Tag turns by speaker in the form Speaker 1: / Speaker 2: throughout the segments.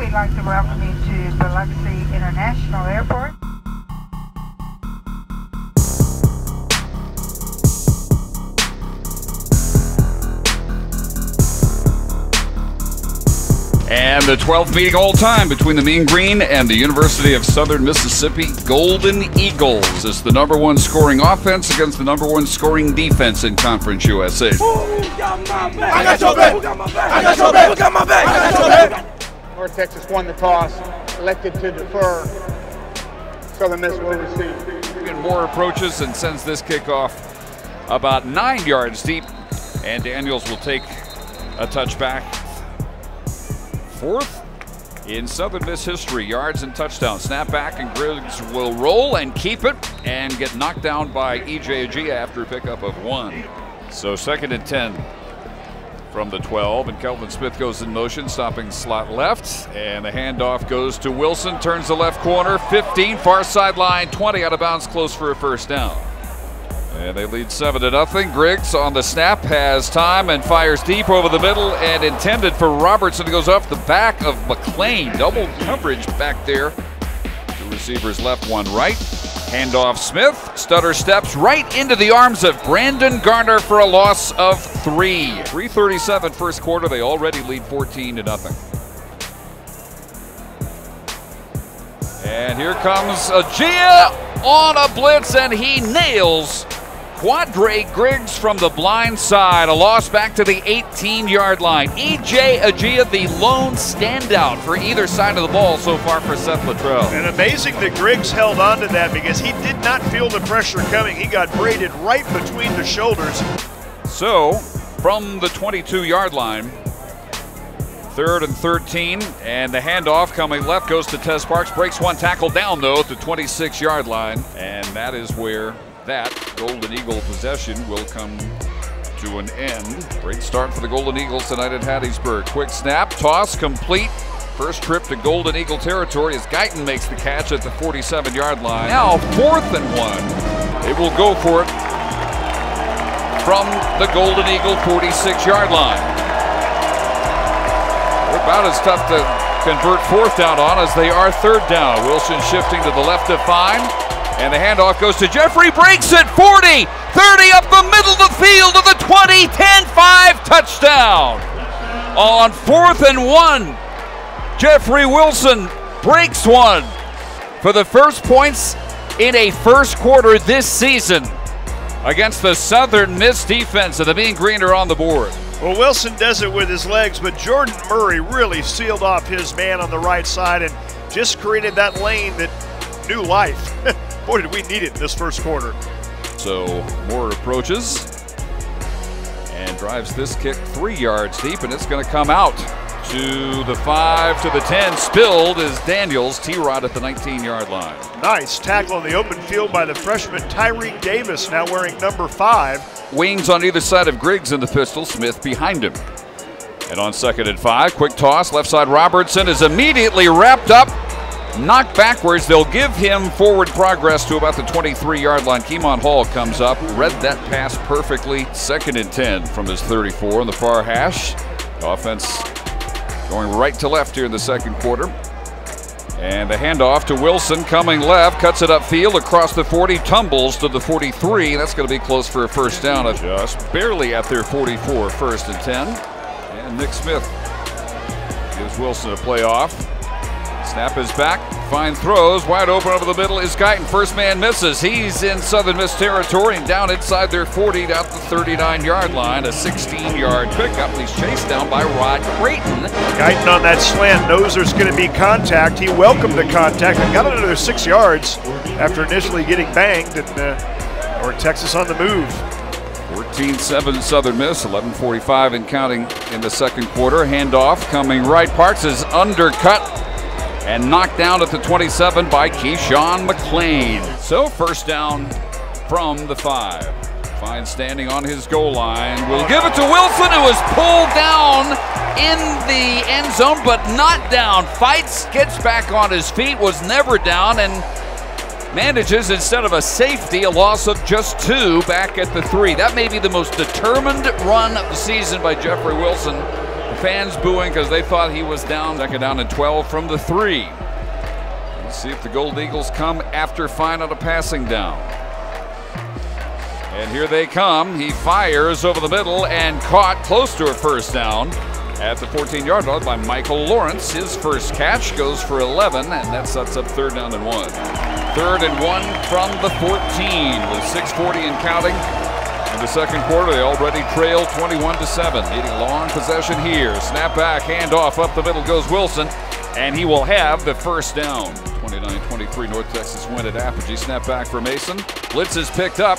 Speaker 1: We'd like to welcome you to Biloxi International Airport.
Speaker 2: And the 12th meeting all time between the Mean Green and the University of Southern Mississippi Golden Eagles. It's the #1 scoring offense against the #1 scoring defense in Conference USA.
Speaker 3: I got your back! I got your back! Who got my back? I got your back!
Speaker 4: North Texas won the toss, elected to defer. Southern Miss will receive.
Speaker 2: Moore approaches and sends this kickoff about 9 yards deep, and Daniels will take a touchback. 4th in Southern Miss history, yards and touchdown. Snap back, and Griggs will roll and keep it and get knocked down by E.J. Agia after a pickup of 1. So 2nd and 10 from the 12, and Kelvin Smith goes in motion, stopping slot left, and the handoff goes to Wilson, turns the left corner, 15, far sideline, 20, out of bounds, close for a first down. And they lead 7-0. Griggs on the snap has time and fires deep over the middle and intended for Robertson. It goes off the back of McClain. Double coverage back there. 2 receivers left, 1 right. Handoff Smith. Stutter steps right into the arms of Brandon Garner for a loss of 3. 3:37 first quarter. They already lead 14-0. And here comes Agia on a blitz, and he nails Quadre Griggs from the blind side. A loss back to the 18-yard line. E.J. Agia, the lone standout for either side of the ball so far for Seth Luttrell.
Speaker 5: And amazing that Griggs held on to that because he did not feel the pressure coming. He got braided right between the shoulders.
Speaker 2: So, from the 22-yard line, 3rd and 13, and the handoff coming left goes to Tez Parks. Breaks 1 tackle down, though, at the 26-yard line. And that is where that Golden Eagle possession will come to an end. Great start for the Golden Eagles tonight at Hattiesburg. Quick snap, toss, complete. First trip to Golden Eagle territory as Guyton makes the catch at the 47-yard line. Now 4th and 1. They will go for it from the Golden Eagle 46-yard line. They're about as tough to convert 4th down on as they are 3rd down. Wilson shifting to the left to find. And the handoff goes to Jeffrey, breaks it, 40, 30 up the middle of the field to the 20, 10-5, touchdown. On 4th and 1, Jeffrey Wilson breaks 1 for the first points in a first quarter this season against the Southern Miss defense, and the Mean Green are on the board.
Speaker 5: Well, Wilson does it with his legs, but Jordan Murray really sealed off his man on the right side and just created that lane that knew life. Boy, did we need it in this first quarter.
Speaker 2: So Moore approaches and drives this kick 3 yards deep, and it's going to come out to the 5, to the 10. Spilled is Daniels. T-Rod at the 19-yard line.
Speaker 5: Nice tackle in the open field by the freshman Tyreek Davis, now wearing number 5.
Speaker 2: Wings on either side of Griggs in the pistol, Smith behind him. And on 2nd and 5, quick toss, left side Robertson is immediately wrapped up. Knocked backwards. They'll give him forward progress to about the 23-yard line. Keemon Hall comes up, read that pass perfectly. 2nd and 10 from his 34 on the far hash. Offense going right to left here in the second quarter. And the handoff to Wilson coming left, cuts it upfield across the 40, tumbles to the 43. That's going to be close for a first down. Just barely at their 44, 1st and 10. And Nick Smith gives Wilson a play off. Snap is back, fine throws, wide open over the middle is Guyton. First man misses. He's in Southern Miss territory and down inside their 40, down the 39-yard line. A 16-yard pickup. He's chased down by Rod Creighton.
Speaker 5: Guyton on that slant knows there's going to be contact. He welcomed the contact and got another 6 yards after initially getting banged. And North Texas on the move.
Speaker 2: 14-7 Southern Miss, 11:45 and counting in the second quarter. Handoff coming right. Parks is undercut and knocked down at the 27 by Keyshawn McClain. So 1st down from the 5. Fine standing on his goal line. Will give it to Wilson, who is pulled down in the end zone, but not down. Fights, gets back on his feet, was never down, and manages, instead of a safety, a loss of just 2 back at the 3. That may be the most determined run of the season by Jeffrey Wilson. The fans booing because they thought he was down. Second down and 12 from the 3. Let's see if the Gold Eagles come after Fine on a passing down. And here they come. He fires over the middle and caught close to a first down at the 14-yard line by Michael Lawrence. His first catch goes for 11, and that sets up 3rd down and 1. 3rd and 1 from the 14 with 6:40 and counting. In the second quarter, they already trail 21-7. Needing long possession here. Snap back, handoff up the middle goes Wilson, and he will have the first down. 29-23 North Texas win at Apogee. Snap back for Mason. Blitz is picked up,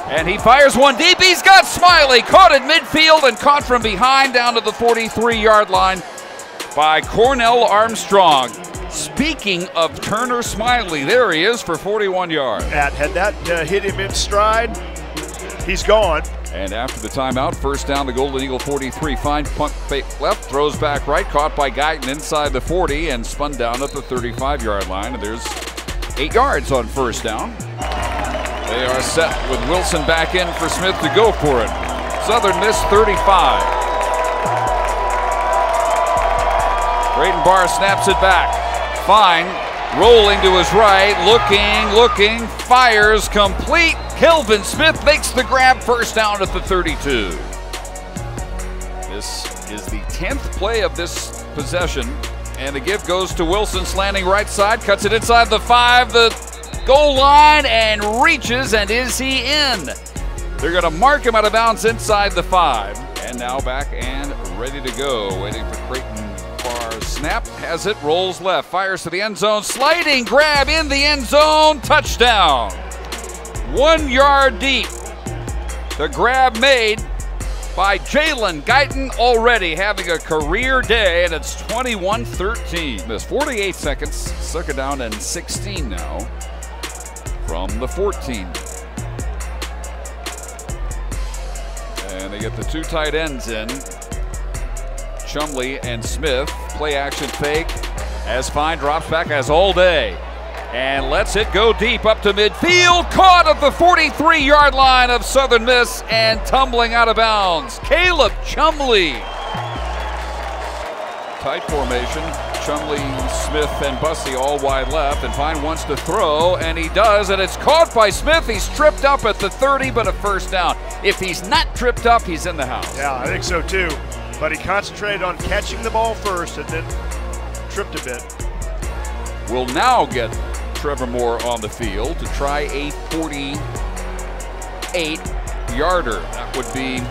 Speaker 2: and he fires one deep. He's got Smiley caught at midfield and caught from behind down to the 43-yard line by Cornell Armstrong. Speaking of Turner Smiley, there he is for 41 yards.
Speaker 5: Had that hit him in stride, he's gone.
Speaker 2: And after the timeout, first down, the Golden Eagle 43. Fine punt fake left, throws back right, caught by Guyton inside the 40 and spun down at the 35-yard line. And there's 8 yards on first down. They are set with Wilson back in for Smith to go for it. Southern Miss 35. Braden Barr snaps it back. Fine, rolling to his right, looking, fires complete. Kelvin Smith makes the grab, first down at the 32. This is the 10th play of this possession, and the give goes to Wilson, slanting right side, cuts it inside the 5, the goal line, and reaches, and is he in? They're going to mark him out of bounds inside the 5, and now back and ready to go, waiting for Creighton. Snap, has it, rolls left, fires to the end zone, sliding grab in the end zone, touchdown. 1 yard deep. The grab made by Jalen Guyton, already having a career day, and it's 21-13. Miss 48 seconds, second down and 16 now from the 14. And they get the 2 tight ends in. Chumley and Smith, play action fake as Fine drops back as all day and lets it go deep up to midfield, caught at the 43-yard line of Southern Miss and tumbling out of bounds. Caleb Chumley. Tight formation, Chumley, Smith, and Bussey all wide left, and Fine wants to throw, and he does, and it's caught by Smith. He's tripped up at the 30, but a first down. If he's not tripped up, he's in the house.
Speaker 5: Yeah, I think so too. But he concentrated on catching the ball first and then tripped a bit.
Speaker 2: We'll now get Trevor Moore on the field to try a 48-yarder. That would be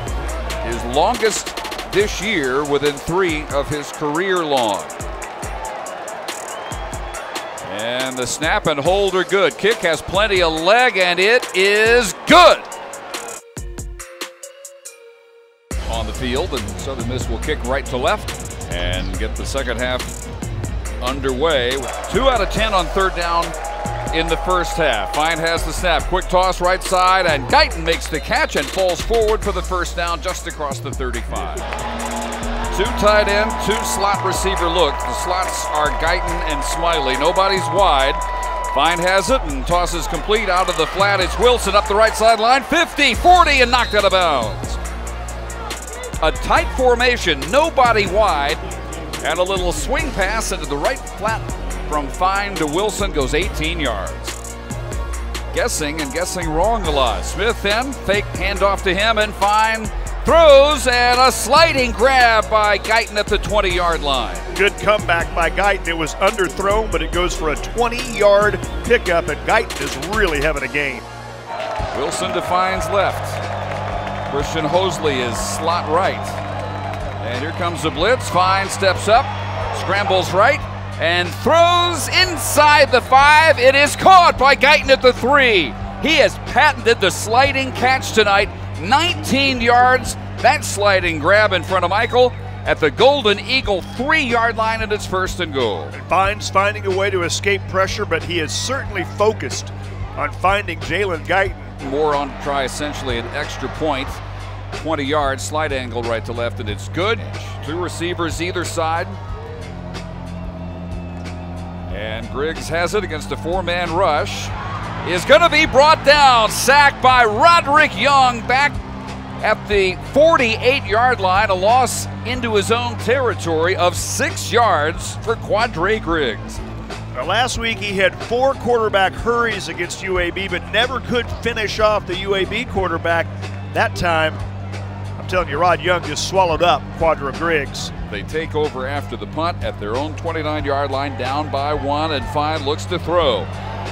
Speaker 2: his longest this year, within 3 of his career long. And the snap and hold are good. Kick has plenty of leg, and it is good. On the field, and Southern Miss will kick right to left and get the second half underway. 2 out of 10 on third down in the first half. Fine has the snap, quick toss right side, and Guyton makes the catch and falls forward for the first down just across the 35. 2 tight end, 2 slot receiver look. The slots are Guyton and Smiley. Nobody's wide. Fine has it and tosses complete out of the flat. It's Wilson up the right sideline, 50, 40, and knocked out of bounds. A tight formation, nobody wide, and a little swing pass into the right flat from Fine to Wilson goes 18 yards. Guessing and guessing wrong a lot. Smith then, fake handoff to him, and Fine throws, and a sliding grab by Guyton at the 20-yard line.
Speaker 5: Good comeback by Guyton. It was underthrown, but it goes for a 20-yard pickup, and Guyton is really having a game.
Speaker 2: Wilson to Fine's left. Christian Hosley is slot right. And here comes the blitz. Fine steps up, scrambles right, and throws inside the 5. It is caught by Guyton at the 3. He has patented the sliding catch tonight. 19 yards. That sliding grab in front of Michael at the Golden Eagle 3-yard line, and it's first and goal.
Speaker 5: And Fine's finding a way to escape pressure, but he is certainly focused on finding Jalen Guyton.
Speaker 2: Moore on to try essentially an extra point. 20 yards, slight angle right to left, and it's good. 2 receivers either side. And Griggs has it against a 4-man rush. Is going to be brought down. Sacked by Roderick Young back at the 48-yard line, a loss into his own territory of 6 yards for Quandre Griggs.
Speaker 5: Last week he had 4 quarterback hurries against UAB, but never could finish off the UAB quarterback. That time, I'm telling you, Rod Young just swallowed up Quandre Griggs.
Speaker 2: They take over after the punt at their own 29-yard line, down by 1, and Fine looks to throw.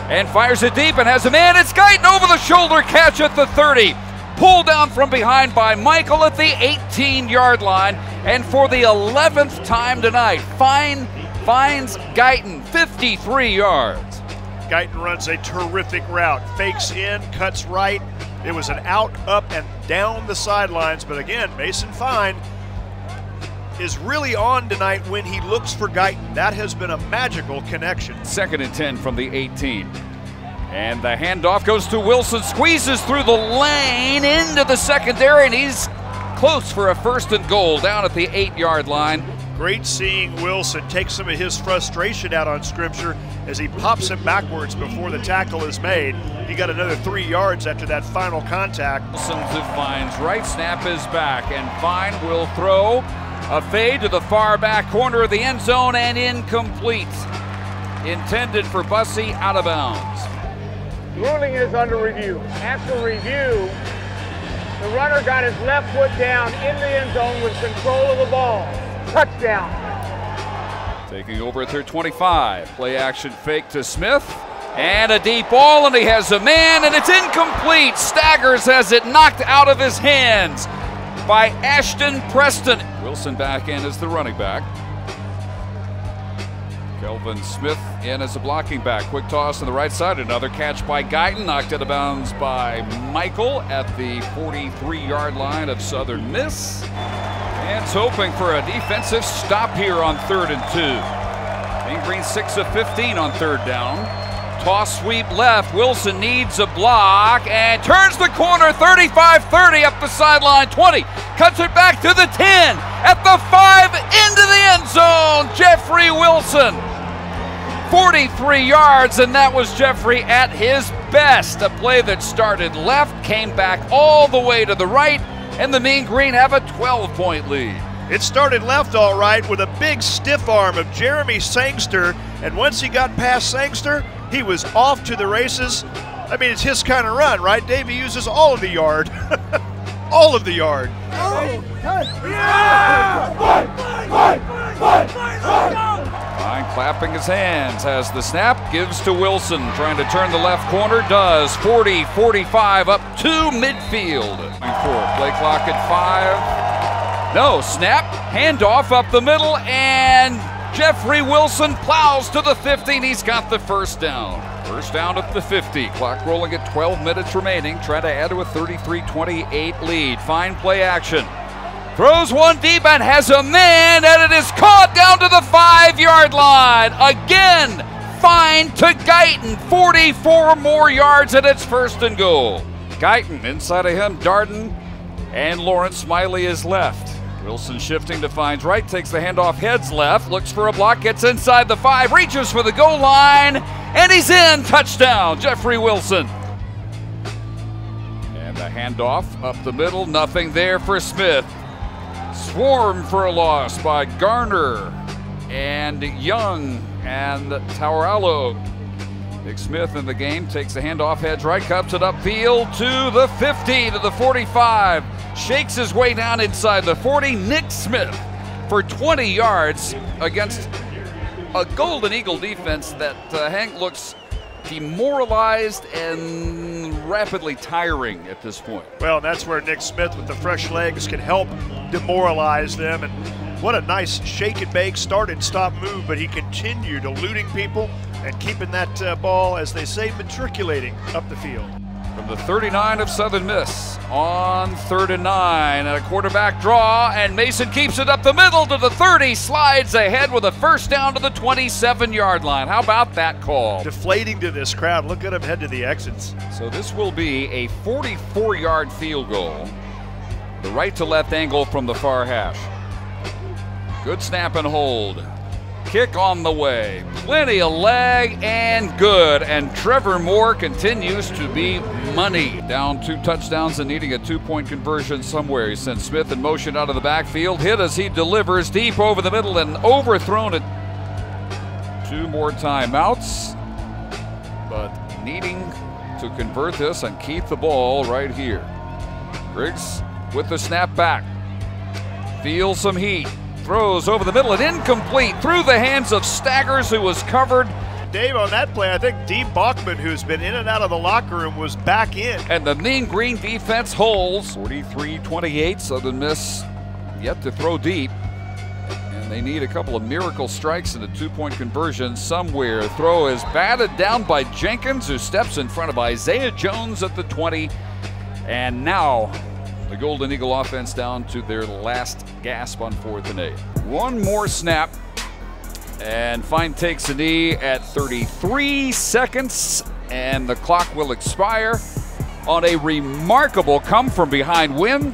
Speaker 2: And fires it deep and has a man. It's Guyton over the shoulder catch at the 30. Pulled down from behind by Michael at the 18-yard line. And for the 11th time tonight, Fine finds Guyton 53 yards.
Speaker 5: Guyton runs a terrific route. Fakes in, cuts right. It was an out, up, and down the sidelines. But again, Mason Fine is really on tonight when he looks for Guyton. That has been a magical connection.
Speaker 2: 2nd and 10 from the 18. And the handoff goes to Wilson, squeezes through the lane into the secondary, and he's close for a 1st and goal down at the 8-yard line.
Speaker 5: Great seeing Wilson take some of his frustration out on Scripture as he pops him backwards before the tackle is made. He got another 3 yards after that final contact.
Speaker 2: Wilson to Fine's right, snap is back, and Fine will throw a fade to the far back corner of the end zone and incomplete. Intended for Bussey, out of bounds.
Speaker 4: Ruling is under review. After review, the runner got his left foot down in the end zone with control of the ball. Touchdown.
Speaker 2: Taking over at their 25. Play action fake to Smith. And a deep ball, and he has a man, and it's incomplete. Staggers has it knocked out of his hands by Ashton Preston. Wilson back in as the running back. Kelvin Smith in as a blocking back. Quick toss on the right side. Another catch by Guyton. Knocked out of bounds by Michael at the 43-yard line of Southern Miss. And it's hoping for a defensive stop here on 3rd and 2. Mean Green 6 of 15 on 3rd down. Toss sweep left. Wilson needs a block and turns the corner. 35-30 up the sideline. 20. Cuts it back to the 10. At the 5 into the end zone. Jeffrey Wilson. 43 yards, and that was Jeffrey at his best. A play that started left, came back all the way to the right, and the Mean Green have a 12-point lead.
Speaker 5: It started left all right with a big stiff arm of Jeremy Sangster, and once he got past Sangster, he was off to the races. I mean, it's his kind of run, right? Davey uses all of the yard. All of the yard.
Speaker 2: Fine clapping his hands, has the snap, gives to Wilson, trying to turn the left corner, does. 40-45 up to midfield. Play clock at 5. No, snap, handoff up the middle, and Jeffrey Wilson plows to the 50, and he's got the 1st down. 1st down at the 50. Clock rolling at 12 minutes remaining. Try to add to a 33-28 lead. Fine play action. Throws one deep and has a man, and it is caught down to the 5-yard line. Again, Fine to Guyton. 44 more yards, and it's 1st and goal. Guyton inside of him, Darden, and Lawrence Smiley is left. Wilson shifting to Fine's right, takes the handoff, heads left, looks for a block, gets inside the 5, reaches for the goal line, and he's in. Touchdown, Jeffrey Wilson. And the handoff up the middle, nothing there for Smith. Swarm for a loss by Garner and Young and Tauralo. Nick Smith in the game, takes the handoff, heads right, cups it upfield to the 50, to the 45. Shakes his way down inside the 40. Nick Smith for 20 yards against a Golden Eagle defense that Hank looks demoralized and rapidly tiring at this point.
Speaker 5: Well, that's where Nick Smith with the fresh legs can help demoralize them. And what a nice shake and bake, start and stop move, but he continued eluding people and keeping that ball, as they say, matriculating up the field.
Speaker 2: From the 39 of Southern Miss on 3rd and 9, and a quarterback draw, and Mason keeps it up the middle to the 30, slides ahead with a 1st down to the 27-yard line. How about that call?
Speaker 5: Deflating to this crowd. Look at him head to the exits.
Speaker 2: So this will be a 44-yard field goal. The right to left angle from the far hash. Good snap and hold. Kick on the way. Plenty of leg and good. And Trevor Moore continues to be money. Down 2 touchdowns and needing a 2-point conversion somewhere. He sends Smith in motion out of the backfield. Hit as he delivers deep over the middle and overthrown it. 2 more timeouts, but needing to convert this and keep the ball right here. Griggs with the snap back. Feels some heat. Throws over the middle and incomplete through the hands of Staggers, who was covered.
Speaker 5: Dave, on that play, I think Dee Bachman, who's been in and out of the locker room, was back in.
Speaker 2: And the Mean Green defense holds. 43-28, Southern Miss yet to throw deep. And they need a couple of miracle strikes and a 2-point conversion somewhere. Throw is batted down by Jenkins, who steps in front of Isaiah Jones at the 20. And now the Golden Eagle offense down to their last gasp on 4th and 8. One more snap. And Fine takes a knee at 33 seconds. And the clock will expire on a remarkable come-from-behind win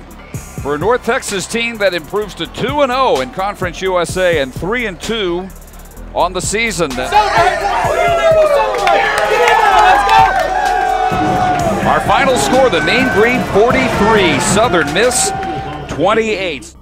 Speaker 2: for a North Texas team that improves to 2-0 in Conference USA and 3-2 on the season. Our final score, the Mean Green 43, Southern Miss 28.